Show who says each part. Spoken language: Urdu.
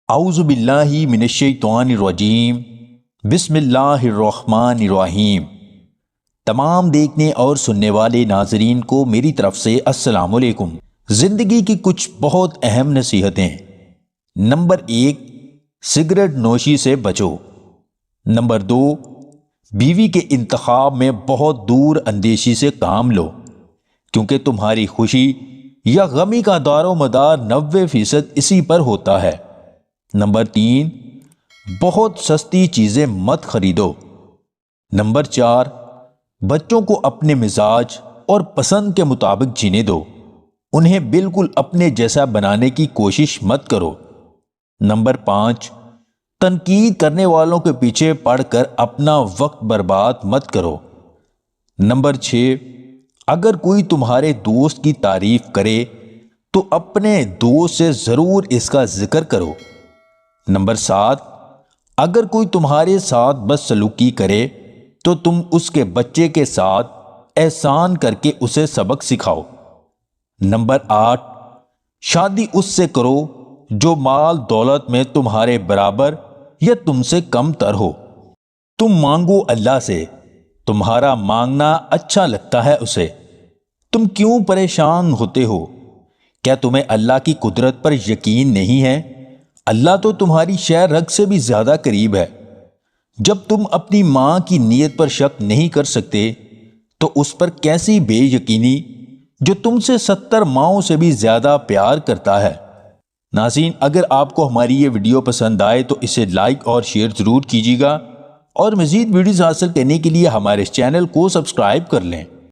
Speaker 1: اعوذ باللہ من الشیطان الرجیم بسم اللہ الرحمن الرحیم۔ تمام دیکھنے اور سننے والے ناظرین کو میری طرف سے السلام علیکم۔ زندگی کی کچھ بہت اہم نصیحتیں۔ نمبر 1، سگریٹ نوشی سے بچو۔ نمبر 2، بیوی کے انتخاب میں بہت دور اندیشی سے کام لو، کیونکہ تمہاری خوشی یا غمی کا دار و مدار 90% اسی پر ہوتا ہے۔ نمبر 3، بہت سستی چیزیں مت خریدو۔ نمبر 4، بچوں کو اپنے مزاج اور پسند کے مطابق جینے دو، انہیں بالکل اپنے جیسا بنانے کی کوشش مت کرو۔ نمبر 5، تنقید کرنے والوں کے پیچھے پڑ کر اپنا وقت برباد مت کرو۔ نمبر 6، اگر کوئی تمہارے دوست کی تعریف کرے تو اپنے دوست سے ضرور اس کا ذکر کرو۔ نمبر 7، اگر کوئی تمہارے ساتھ بدسلوکی کرے تو تم اس کے بچے کے ساتھ احسان کر کے اسے سبق سکھاؤ۔ نمبر 8، شادی اس سے کرو جو مال دولت میں تمہارے برابر یا تم سے کم تر ہو۔ تم مانگو اللہ سے، تمہارا مانگنا اچھا لگتا ہے اسے۔ تم کیوں پریشان ہوتے ہو؟ کیا تمہیں اللہ کی قدرت پر یقین نہیں ہے؟ اللہ تو تمہاری شہ رگ سے بھی زیادہ قریب ہے۔ جب تم اپنی ماں کی نیت پر شک نہیں کر سکتے تو اس پر کیسی بے یقینی جو تم سے 70 ماؤں سے بھی زیادہ پیار کرتا ہے۔ ناظرین، اگر آپ کو ہماری یہ ویڈیو پسند آئے تو اسے لائک اور شیئر ضرور کیجیے گا، اور مزید ویڈیوز حاصل کرنے کے لیے ہمارے اس چینل کو سبسکرائب کر لیں۔